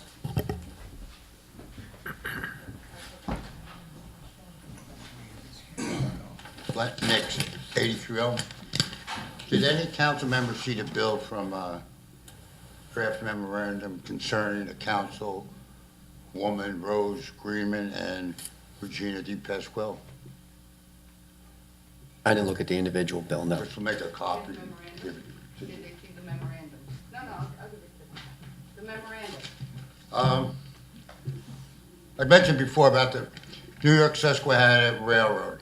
Next, 83-0. Did any council member see the bill from draft memorandum concerning the council woman Rose Greenman and Regina Di Pasquale? I didn't look at the individual bill, no. Which will make a copy. Give it to Did you. they see the memorandum? No, I'll give it to them. The memorandum. I mentioned before about the New York Susquehanna Railroad.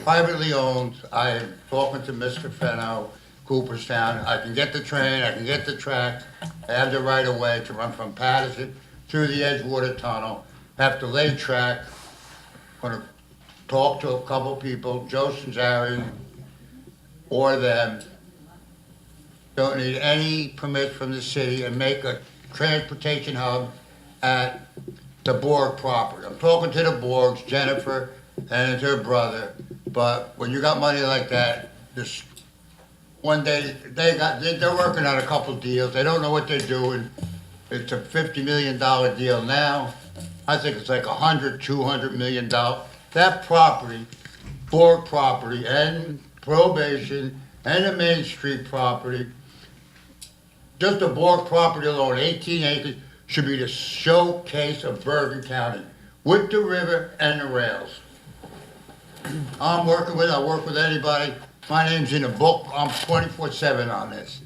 Privately owned. I am talking to Mr. Fenno, Cooperstown. I can get the train, I can get the track. I have the right of way to run from Patterson through the Edgewater Tunnel. I have to lay track. Gonna talk to a couple people, Joe Sanzari or them. Don't need any permit from the city and make a transportation hub at the Borg property. I'm talking to the Borgs, Jennifer and her brother, but when you got money like that, this one day they're working on a couple deals. They don't know what they're doing. It's a $50 million deal now. I think it's like $200 million. That property, Borg property, and probation, and the Main Street property, just the Borg property alone, 18 acres, should be the showcase of Bergen County, with the river and the rails. I work with anybody. My name's in the book. I'm 24/7 on this.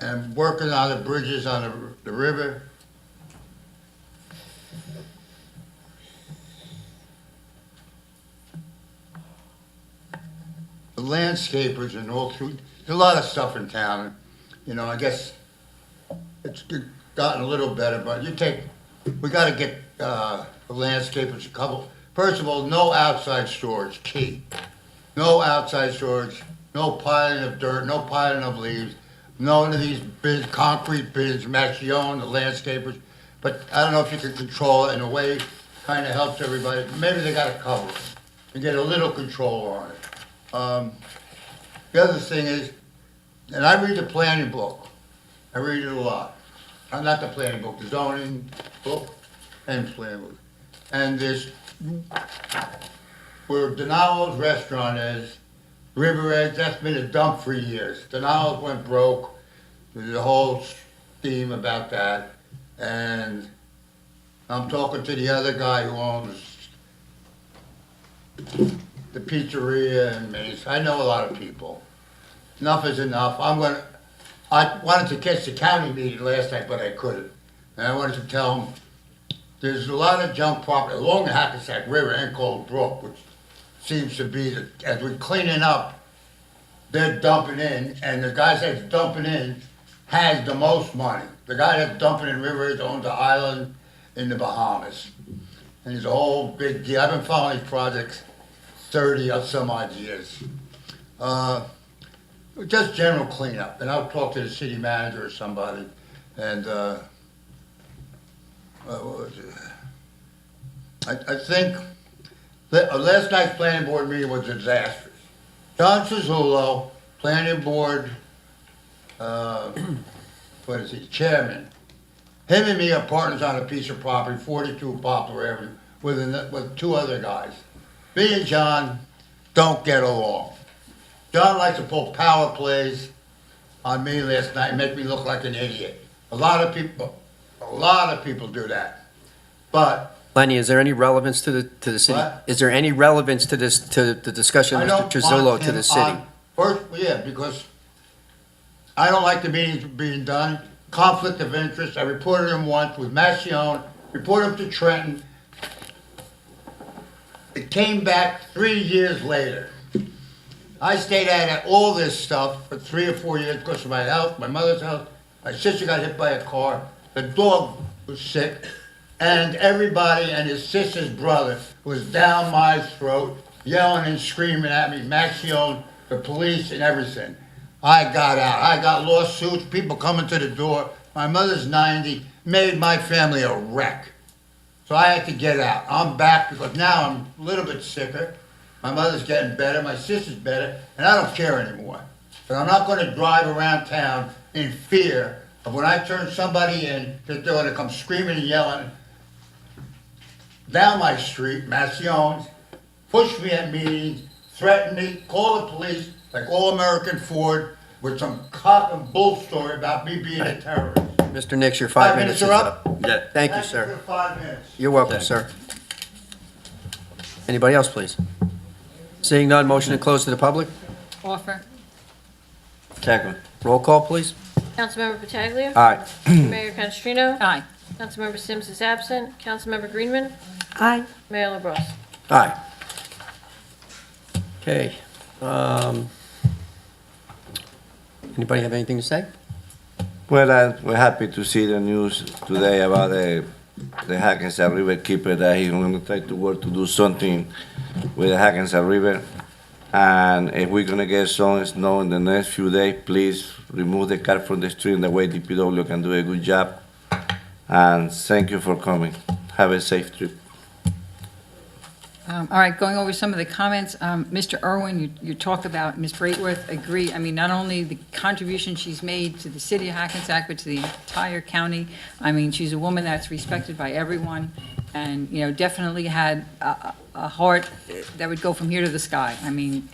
And working on the bridges on the river. The landscapers and all through, there's a lot of stuff in town. You know, I guess it's gotten a little better, but we gotta get the landscapers a couple. First of all, no outside storage, key. No outside storage, no piling of dirt, no piling of leaves, none of these bins, concrete bins, Machione, the landscapers. But I don't know if you can control it in a way, kinda helps everybody. Maybe they gotta cover it and get a little control on it. The other thing is, and I read the planning book. I read it a lot. Not the planning book, the zoning book and planning book. And there's, where Denalo's restaurant is, River Edge, that's been a dump for years. Denalo's went broke. There's a whole theme about that. And I'm talking to the other guy who owns the pizzeria and Mace. I know a lot of people. Enough is enough. I wanted to catch the county meeting last night, but I couldn't. And I wanted to tell them, there's a lot of junk property along the Hackensack River and Cold Brook, which seems to be, as we're cleaning up, they're dumping in, and the guy that's dumping in has the most money. The guy that's dumping in River owns an island in the Bahamas. And it's a whole big deal. I've been following these projects 30 or some odd years. Just general cleanup, and I'll talk to the city manager or somebody, and, what was it? I think that last night's planning board meeting was disastrous. John Cesullo, planning board, what is he, chairman. Him and me are partners on a piece of property, 42 Poplar Avenue, with two other guys. Me and John don't get along. John likes to pull power plays on me last night and make me look like an idiot. A lot of people do that. But Lenny, is there any relevance to the city? What? Is there any relevance to the discussion I of don't Mr. Truzillo want to him the city? on- First, yeah, because I don't like the meetings being done. Conflict of interest. I reported him once with Massione, reported him to Trenton. It came back 3 years later. I stayed at all this stuff for 3 or 4 years because of my health, my mother's health. My sister got hit by a car. The dog was sick. And everybody and his sister's brother was down my throat, yelling and screaming at me, Maxione, the police and everything. I got out. I got lawsuits, people coming to the door. My mother's 90, made my family a wreck. So I had to get out. I'm back because now I'm a little bit sicker. My mother's getting better, my sister's better, and I don't care anymore. But I'm not going to drive around town in fear of when I turn somebody in that they're going to come screaming and yelling down my street, Massione, push me at meetings, threaten me, call the police, like All American Ford, with some cock and bull story about me being a terrorist. Mr. Nix, your 5 minutes is up. Yeah. Thank you, For sir. 5 minutes. You're welcome, sir. Anybody else, please? Seeing none, motion to close to the public? Offer. Second. Roll call, please. Councilmember Pataglia. Aye. Mayor Canestrino. Aye. Councilmember Sims is absent. Councilmember Greenman. Aye. Mayor LaBrus. Aye. Okay. Anybody have anything to say? Well, we're happy to see the news today about the Hackensack River keeper that he's going to try to work to do something with the Hackensack River. And if we're going to get some snow in the next few days, please remove the car from the street and the way DPW can do a good job. And thank you for coming. Have a safe trip. All right, going over some of the comments, Mr. Irwin, you talk about Ms. Braitworth, agree. I mean, not only the contribution she's made to the city of Hackensack, but to the entire county. I mean, she's a woman that's respected by everyone and, you know, definitely had a heart that would go from here to the sky. I mean,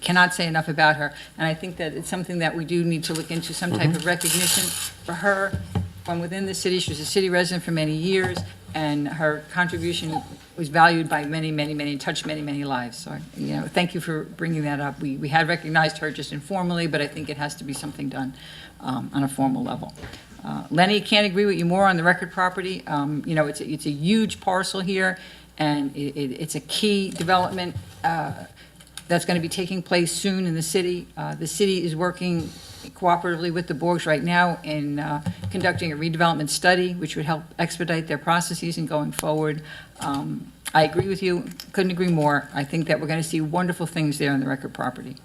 cannot say enough about her. And I think that it's something that we do need to look into, some type of recognition for her from within the city. She was a city resident for many years, and her contribution was valued by many, many, many, touched many, many lives. So, you know, thank you for bringing that up. We had recognized her just informally, but I think it has to be something done on a formal level. Lenny, can't agree with you more on the record property. You know, it's a huge parcel here, and it's a key development that's going to be taking place soon in the city. The city is working cooperatively with the Borgs right now in conducting a redevelopment study, which would help expedite their processes in going forward. I agree with you, couldn't agree more. I think that we're going to see wonderful things there on the record property.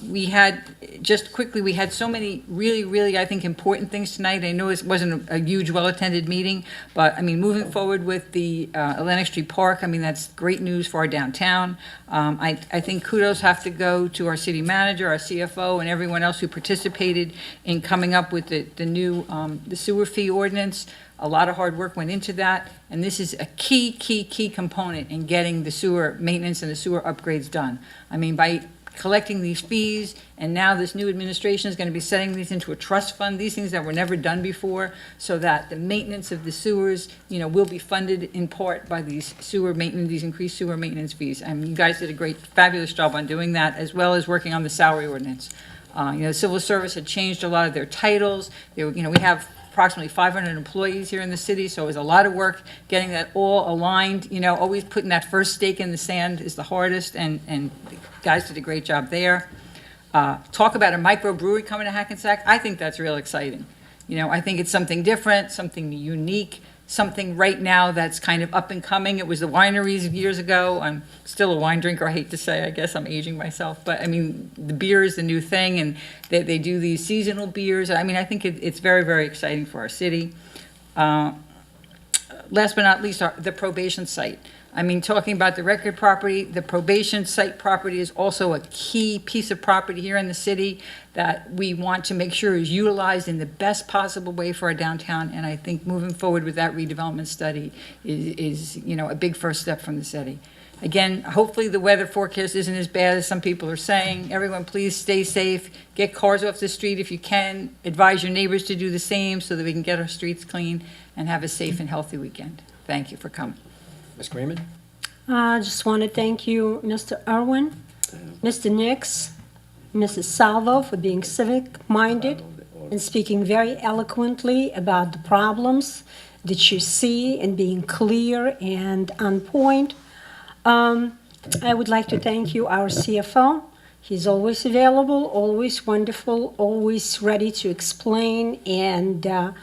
We had, just quickly, we had so many really, really, I think, important things tonight. I know it wasn't a huge, well-attended meeting, but, I mean, moving forward with the Atlantic Street Park, I mean, that's great news for our downtown. I think kudos have to go to our city manager, our CFO, and everyone else who participated in coming up with the new the sewer fee ordinance. A lot of hard work went into that, and this is a key component in getting the sewer maintenance and the sewer upgrades done. I mean, by collecting these fees, and now this new administration is going to be setting these into a trust fund, these things that were never done before, so that the maintenance of the sewers, will be funded in part by these sewer maintenance, these increased sewer maintenance fees. I mean, you guys did a great, fabulous job on doing that, as well as working on the salary ordinance. Civil service had changed a lot of their titles. We have approximately 500 employees here in the city, so it was a lot of work getting that all aligned. Always putting that first stake in the sand is the hardest, and the guys did a great job there. Talk about a microbrewery coming to Hackensack. I think that's real exciting. I think it's something different, something unique, something right now that's kind of up and coming. It was the wineries years ago. I'm still a wine drinker, I hate to say. I guess I'm aging myself. But, I mean, the beer is the new thing, and they do these seasonal beers. I mean, I think it's very, very exciting for our city. Last but not least, the probation site. I mean, talking about the record property, the probation site property is also a key piece of property here in the city that we want to make sure is utilized in the best possible way for our downtown. And I think moving forward with that redevelopment study is a big first step from the city. Again, hopefully the weather forecast isn't as bad as some people are saying. Everyone, please stay safe. Get cars off the street if you can. Advise your neighbors to do the same so that we can get our streets clean and have a safe and healthy weekend. Thank you for coming. Ms. Greenman? I just want to thank you, Mr. Irwin, Mr. Nix, Mrs. Salvo, for being civic-minded and speaking very eloquently about the problems that you see and being clear and on point. I would like to thank you, our CFO. He's always available, always wonderful, always ready to explain and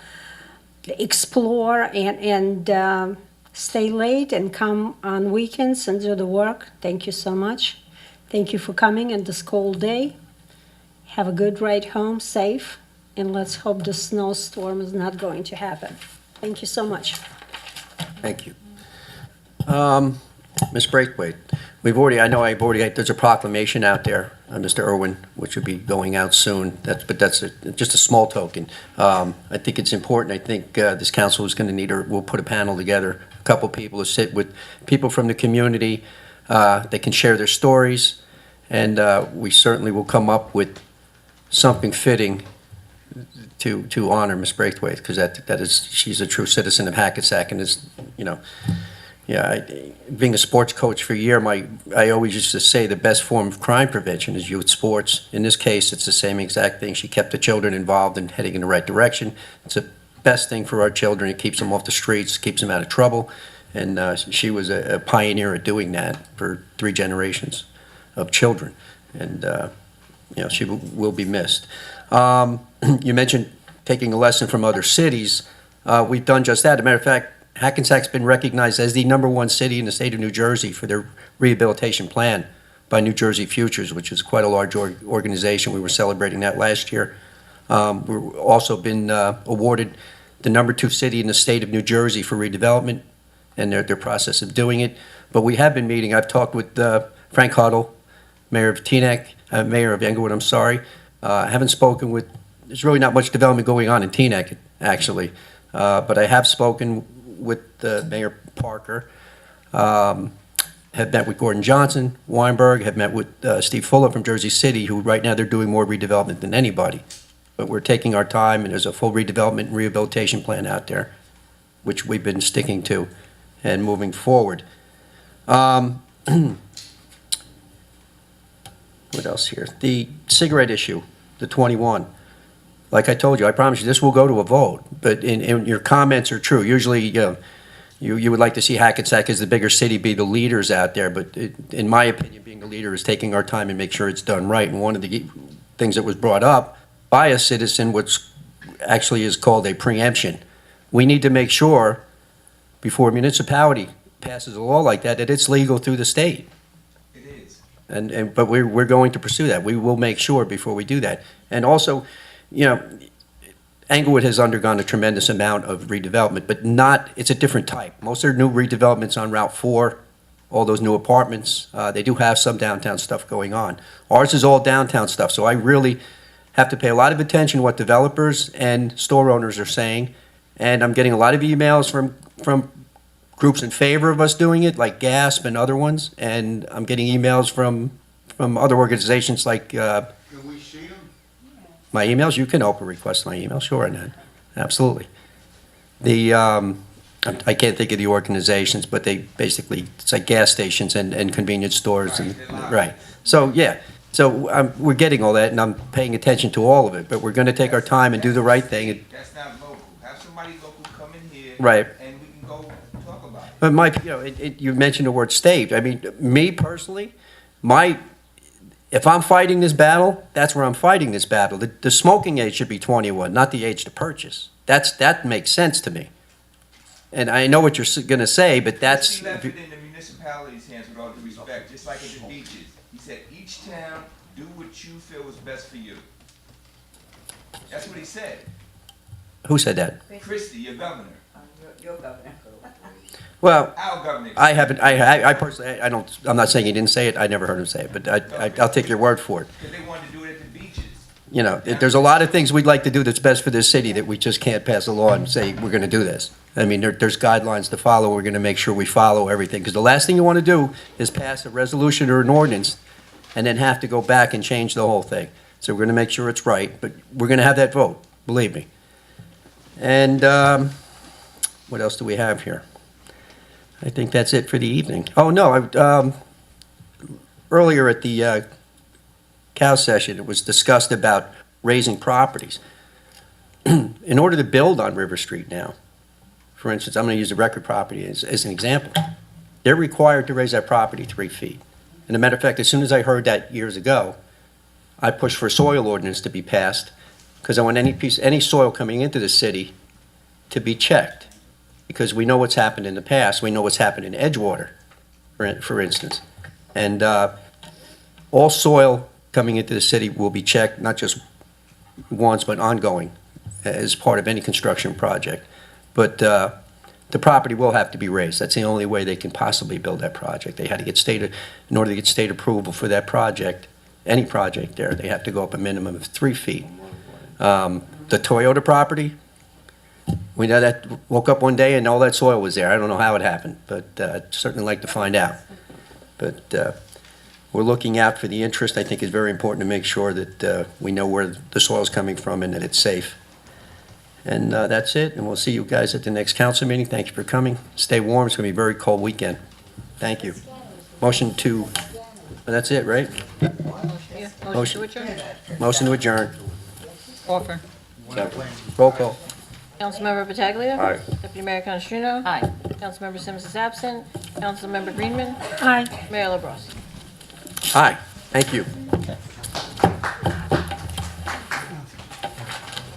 explore and stay late and come on weekends and do the work. Thank you so much. Thank you for coming on this cold day. Have a good ride home, safe, and let's hope the snowstorm is not going to happen. Thank you so much. Thank you. Ms. Braithwaite, there's a proclamation out there, Mr. Irwin, which will be going out soon. But that's just a small token. I think it's important. I think this council is going to need, or we'll put a panel together, a couple people to sit with people from the community. They can share their stories, and we certainly will come up with something fitting to honor Ms. Braithwaite, because she's a true citizen of Hackensack, and is, being a sports coach for a year, I always used to say the best form of crime prevention is youth sports. In this case, it's the same exact thing. She kept the children involved and heading in the right direction. It's the best thing for our children. It keeps them off the streets, keeps them out of trouble, and she was a pioneer at doing that for 3 generations of children, and she will be missed. You mentioned taking a lesson from other cities. We've done just that. As a matter of fact, Hackensack's been recognized as the #1 city in the state of New Jersey for their rehabilitation plan by New Jersey Futures, which is quite a large organization. We were celebrating that last year. We've also been awarded the #2 city in the state of New Jersey for redevelopment and their process of doing it. But we have been meeting. I've talked with Frank Huddle, Mayor of Englewood, I'm sorry. I haven't spoken with, there's really not much development going on in Teaneck, actually. But I have spoken with Mayor Parker, have met with Gordon Johnson, Weinberg, have met with Steve Fuller from Jersey City, who right now they're doing more redevelopment than anybody. But we're taking our time, and there's a full redevelopment and rehabilitation plan out there, which we've been sticking to and moving forward. What else here? The cigarette issue, the 21. Like I told you, I promise you, this will go to a vote. But in your comments are true. Usually, you would like to see Hackensack as the bigger city be the leaders out there. But in my opinion, being the leader is taking our time and make sure it's done right. And one of the things that was brought up by a citizen, which actually is called a preemption. We need to make sure before a municipality passes a law like that, that it's legal through the state. It is. But we're going to pursue that. We will make sure before we do that. And also, Englewood has undergone a tremendous amount of redevelopment, but it's a different type. Most of their new redevelopments on Route 4, all those new apartments, they do have some downtown stuff going on. Ours is all downtown stuff, so I really have to pay a lot of attention to what developers and store owners are saying. And I'm getting a lot of emails from groups in favor of us doing it, like GASP and other ones, and I'm getting emails from from other organizations like, Can we see them? my emails, you can open request my email, sure, Ned, absolutely. I can't think of the organizations, but they basically, it's like gas stations and convenience stores and, right. So, yeah, so we're getting all that, and I'm paying attention to all of it, but we're gonna take our time and do the right thing. That's not local. Have somebody local come in here. Right. And we can go talk about it. But Mike, you know, you mentioned the word staged. I mean, me personally, if I'm fighting this battle, that's where I'm fighting this battle. The smoking age should be 21, not the age to purchase. That makes sense to me. And I know what you're gonna say, but that's. He left it in the municipality's hands with all due respect, just like at the beaches. He said, each town, do what you feel is best for you. That's what he said. Who said that? Christie, your governor. Well, Our governor. I haven't, I personally, I'm not saying he didn't say it, I never heard him say it, but I'll take your word for it. Because they wanted to do it at the beaches. You know, there's a lot of things we'd like to do that's best for this city that we just can't pass a law and say, we're gonna do this. I mean, there's guidelines to follow, we're gonna make sure we follow everything, because the last thing you wanna do is pass a resolution or an ordinance and then have to go back and change the whole thing. So we're gonna make sure it's right, but we're gonna have that vote, believe me. And, what else do we have here? I think that's it for the evening. Oh, no, earlier at the cow session, it was discussed about raising properties. In order to build on River Street now, for instance, I'm going to use the record property as an example. They're required to raise that property 3 feet. And a matter of fact, as soon as I heard that years ago, I pushed for a soil ordinance to be passed because I want any soil coming into the city to be checked. Because we know what's happened in the past. We know what's happened in Edgewater, for instance. And all soil coming into the city will be checked, not just once, but ongoing, as part of any construction project. But the property will have to be raised. That's the only way they can possibly build that project. They had to get in order to get state approval for that project, any project there, they have to go up a minimum of 3 feet. The Toyota property, we know that, woke up one day and all that soil was there. I don't know how it happened, but I'd certainly like to find out. But we're looking out for the interest. I think it's very important to make sure that we know where the soil's coming from and that it's safe. And that's it, and we'll see you guys at the next council meeting. Thank you for coming. Stay warm, it's gonna be a very cold weekend. Thank you. Motion to, that's it, right? Yeah, motion to adjourn. Motion to adjourn. Offer. Roll call. Councilmember Pataglia. Aye. Deputy Mayor Canestrino. Aye. Councilmember Sims is absent. Councilmember Greenman. Aye. Mayor LaBrus. Aye, thank you.